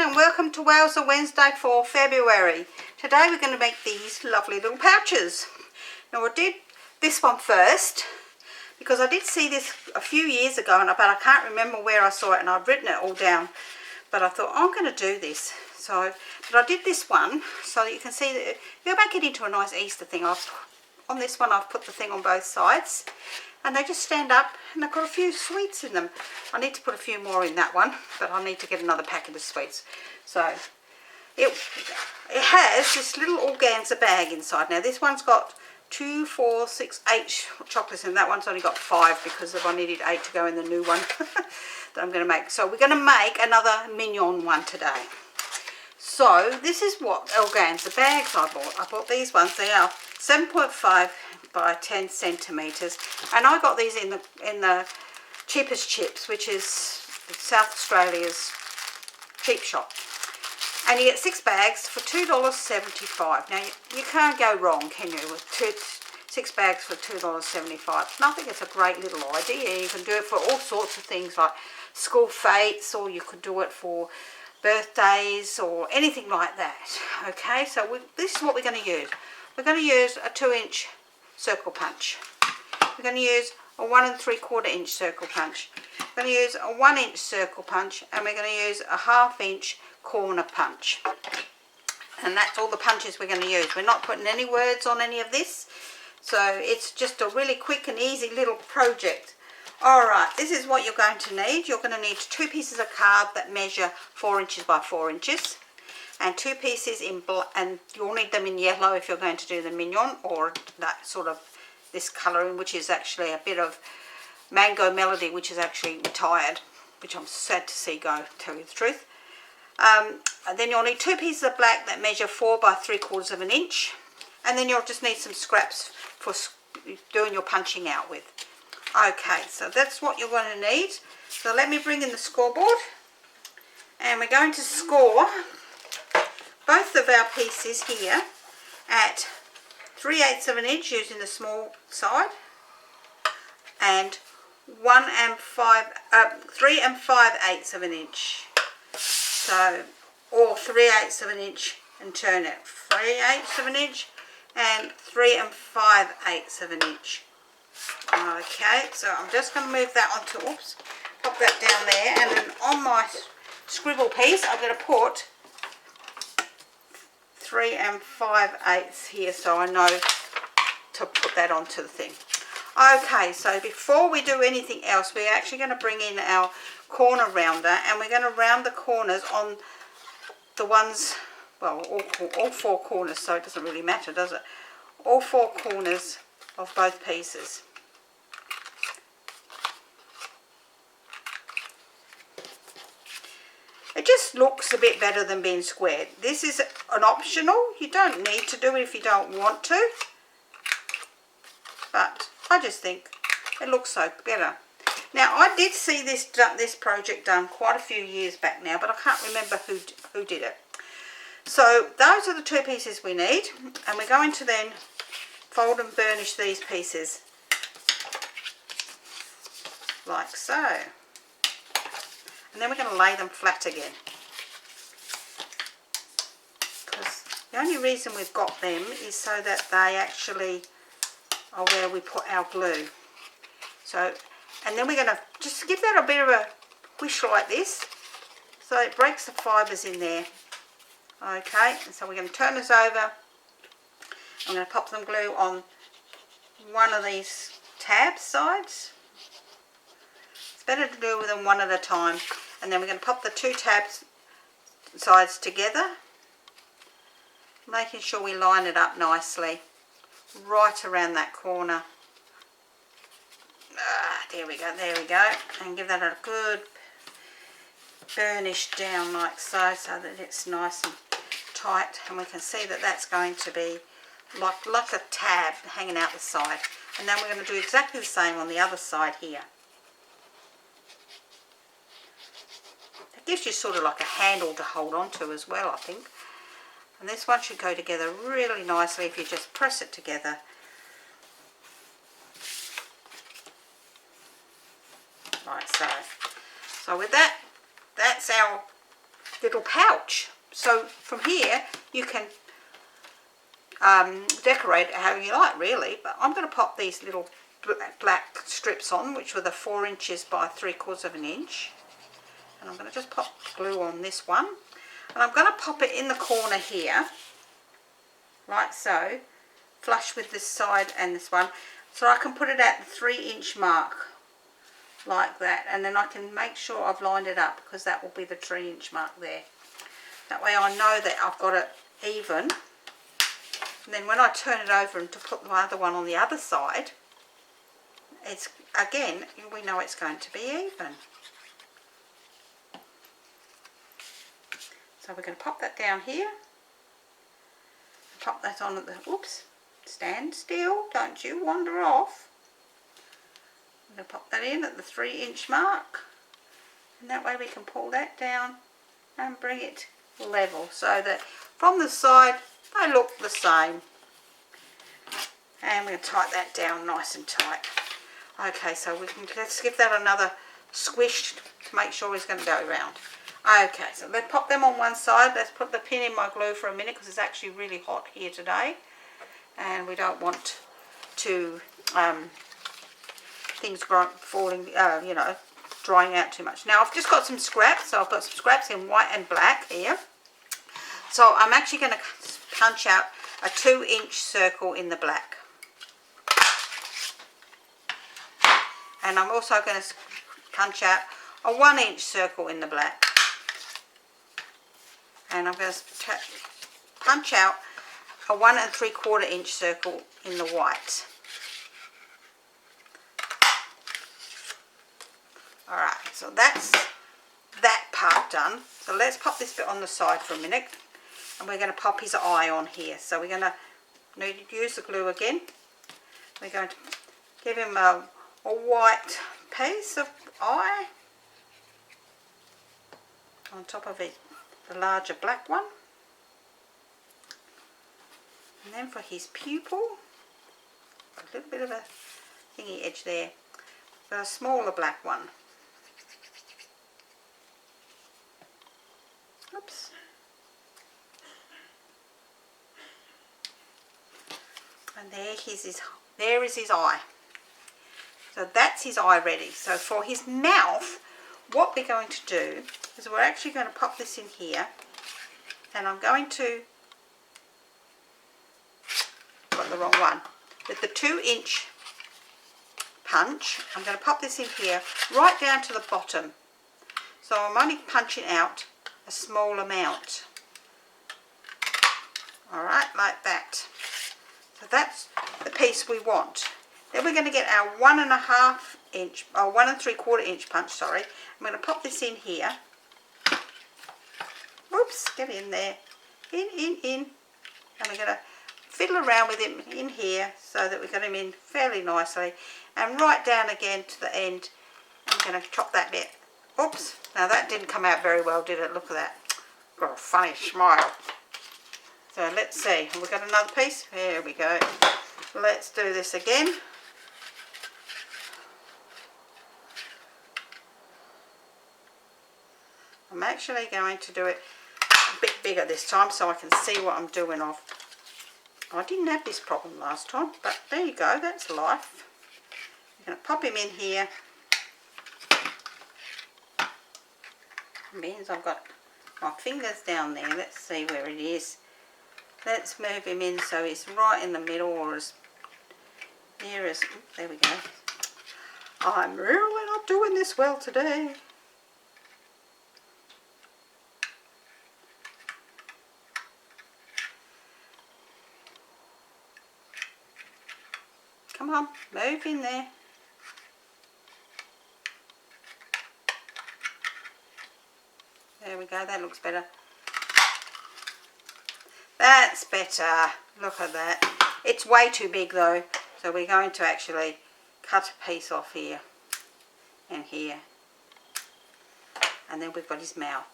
and welcome to Wowza Wednesday for February. Today we're going to make these lovely little pouches. Now I did this one first because I did see this a few years ago, but I can't remember where I saw it, and I've written it all down. But I thought, I'm going to do this. But I did this one so that you can see that you'll make it into a nice Easter thing. On this one I've put the thing on both sides, and they just stand up, and they've got a few sweets in them. I need to put a few more in that one, but I need to get another packet of sweets. So it has this little organza bag inside. Now this one's got 2, 4, 6, 8 chocolates, and that one's only got 5 because I needed 8 to go in the new one that I'm going to make. So we're going to make another Minion one today. So this is what organza bags I bought. I bought these ones. They are 7.5 by 10 centimetres, and I got these in the Cheapest Chips, which is South Australia's cheap shop. And you get 6 bags for $2.75. Now you can't go wrong, can you, with 6 bags for $2.75. And I think it's a great little idea. You can do it for all sorts of things like school fetes, or you could do it for birthdays or anything like that. Okay, so this is what we're going to use. We're going to use a 2-inch circle punch. We're going to use a 1 3/4 inch circle punch. We're going to use a 1-inch circle punch, and we're going to use a 1/2 inch corner punch. And that's all the punches we're going to use. We're not putting any words on any of this, so it's just a really quick and easy little project. Alright, this is what you're going to need. You're going to need 2 pieces of card that measure 4 inches by 4 inches. And 2 pieces in black, and you'll need them in yellow if you're going to do the Minion, or that sort of this colouring, which is actually a bit of Mango Melody, which is actually retired, which I'm sad to see go, to tell you the truth. And then you'll need 2 pieces of black that measure 4 by 3/4 inch, and then you'll just need some scraps for doing your punching out with. Okay, so that's what you're going to need. So let me bring in the scoreboard, and we're going to score both of our pieces here at 3/8 inch using the small side, and 3 5/8 inch. So, or 3/8 inch and turn it 3/8 inch and 3 5/8 inch. Okay, so I'm just going to move that onto, oops, pop that down there, and then on my scribble piece I'm going to put 3 5/8 here, so I know to put that onto the thing. Okay, so before we do anything else, we're actually going to bring in our corner rounder, and we're going to round the corners on the ones, well, all 4 corners, so it doesn't really matter, does it? All 4 corners of both pieces. It just looks a bit better than being squared. This is an optional. You don't need to do it if you don't want to, but I just think it looks so better. Now I did see this project done quite a few years back now, but I can't remember who did it. So those are the 2 pieces we need, and we're going to then fold and burnish these pieces like so. And then we're going to lay them flat again, because the only reason we've got them is so that they actually are where we put our glue. So, and then we're going to just give that a bit of a push like this, so it breaks the fibres in there. Okay, and so we're going to turn this over. I'm going to pop some glue on one of these tab sides. It's better to do them one at a time. And then we're going to pop the 2 tabs sides together, making sure we line it up nicely right around that corner. There we go, and give that a good burnish down like so, so that it's nice and tight, and we can see that that's going to be like a tab hanging out the side. And then we're going to do exactly the same on the other side here. It gives you sort of like a handle to hold on to as well, I think. And this one should go together really nicely if you just press it together. Like so. So with that, that's our little pouch. So from here you can decorate it how you like, really. But I'm going to pop these little black strips on, which were the 4 inches by 3/4 of an inch. And I'm going to just pop glue on this one. And I'm going to pop it in the corner here, like so, flush with this side and this one. So I can put it at the 3-inch mark, like that. And then I can make sure I've lined it up, because that will be the 3-inch mark there. That way I know that I've got it even. And then when I turn it over and to put the other one on the other side, it's, again, we know it's going to be even. So we're going to pop that down here. Pop that on at the, oops, stand still, don't you wander off. I'm going to pop that in at the 3-inch mark. And that way we can pull that down and bring it level, so that from the side they look the same. And we're going to tighten that down nice and tight. Okay, so we can, let's give that another squish to make sure it's going to go around. Okay, so let's pop them on one side. Let's put the pin in my glue for a minute, because it's actually really hot here today, and we don't want to things falling, you know, drying out too much. Now I've just got some scraps, so I've got some scraps in white and black here. So I'm actually going to punch out a 2-inch circle in the black, and I'm also going to punch out a 1-inch circle in the black. And I'm going to punch out a 1 3/4 inch circle in the white. Alright, so that's that part done. So let's pop this bit on the side for a minute. And we're going to pop his eye on here. So we're going to need to use the glue again. We're going to give him a white piece of eye on top of it. The larger black one, and then for his pupil, a little bit of a thingy edge there, but a smaller black one. Oops. And there is his eye. So that's his eye ready. So for his mouth, what we're going to do is we're actually going to pop this in here, and I'm going to, got the wrong one, with the 2-inch punch, I'm going to pop this in here right down to the bottom. So I'm only punching out a small amount. Alright, like that. So that's the piece we want. Then we're going to get our 1.5 inch, or 1 3/4 inch punch, sorry. I'm going to pop this in here. Oops, get in there. In. And we're going to fiddle around with him in here so that we got him in fairly nicely. And right down again to the end, I'm going to chop that bit. Oops, now that didn't come out very well, did it? Look at that. Got a funny smile. So let's see, have we got another piece? There we go. Let's do this again. I'm actually going to do it a bit bigger this time so I can see what I'm doing of. I didn't have this problem last time, but there you go, that's life. I'm going to pop him in here. It means I've got my fingers down there. Let's see where it is. Let's move him in so he's right in the middle, or as near as, there we go. I'm really not doing this well today. Come on, move in there. There we go, that looks better. That's better. Look at that. It's way too big though, so we're going to actually cut a piece off here and here. And then we've got his mouth.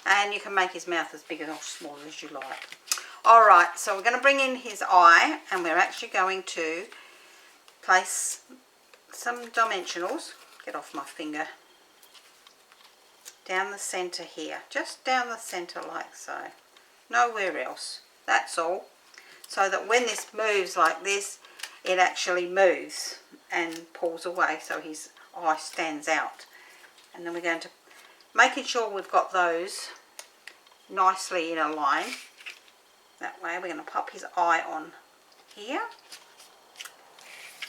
And you can make his mouth as big or small as you like. Alright, so we're going to bring in his eye, and we're actually going to place some dimensionals. Get off my finger. down the centre here, just down the centre like so, nowhere else, that's all, so that when this moves like this, it actually moves and pulls away so his eye stands out. And then we're going to, making sure we've got those nicely in a line, that way we're going to pop his eye on here,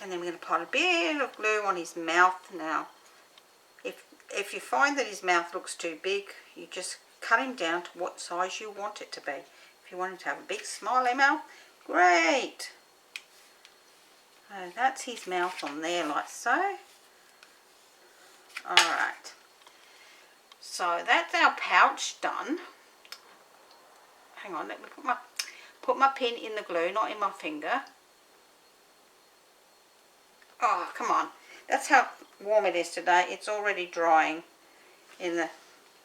and then we're going to put a bit of glue on his mouth. Now if you find that his mouth looks too big, you just cut him down to what size you want it to be. If you want him to have a big smiley mouth, great. So that's his mouth on there like so. Alright, so that's our pouch done. Hang on, let me put my pin in the glue, not in my finger. Oh, come on. That's how warm it is today. It's already drying in the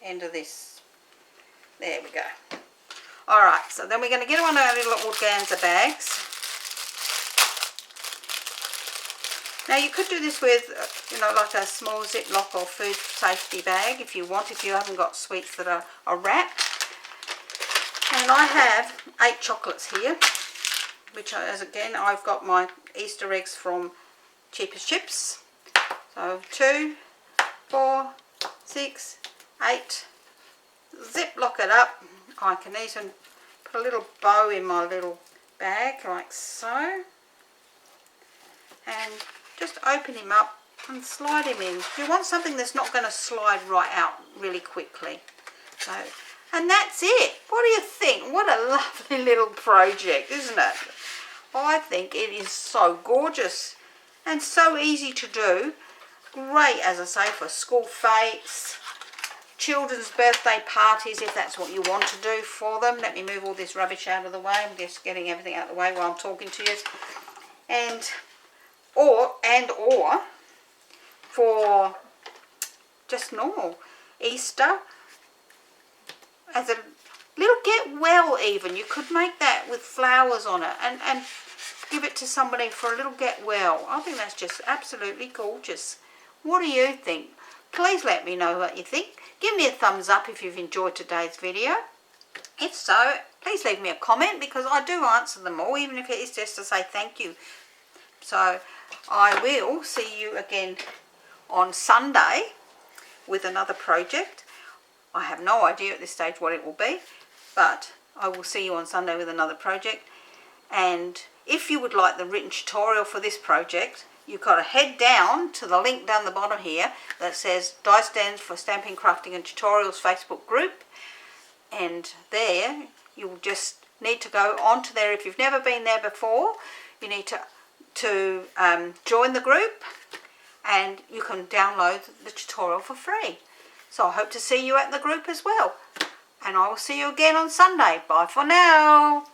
end of this. There we go. Alright, so then we're going to get one of our little organza bags. Now you could do this with, you know, like a small Ziploc or food safety bag if you want, if you haven't got sweets that are wrapped. And I have 8 chocolates here, which as again, I've got my Easter eggs from Cheapest Chips. So 2, 4, 6, 8. Ziploc it up. I can even put a little bow in my little bag like so. And just open him up and slide him in. You want something that's not going to slide right out really quickly. So, and that's it. What do you think? What a lovely little project, isn't it? I think it is so gorgeous and so easy to do. Great, as I say, for school fetes, children's birthday parties, if that's what you want to do for them. Let me move all this rubbish out of the way. I'm just getting everything out of the way while I'm talking to you. And or for just normal Easter, as a little get well even. You could make that with flowers on it and give it to somebody for a little get well. I think that's just absolutely gorgeous. What do you think? Please let me know what you think. Give me a thumbs up if you've enjoyed today's video. If so, please leave me a comment, because I do answer them all, even if it is just to say thank you. So I will see you again on Sunday with another project. I have no idea at this stage what it will be, but I will see you on Sunday with another project. And if you would like the written tutorial for this project, you've got to head down to the link down the bottom here that says Die Stands for Stamping, Crafting and Tutorials Facebook group, and there you'll just need to go onto there. If you've never been there before, you need to join the group, and you can download the tutorial for free. So I hope to see you at the group as well, and I will see you again on Sunday. Bye for now.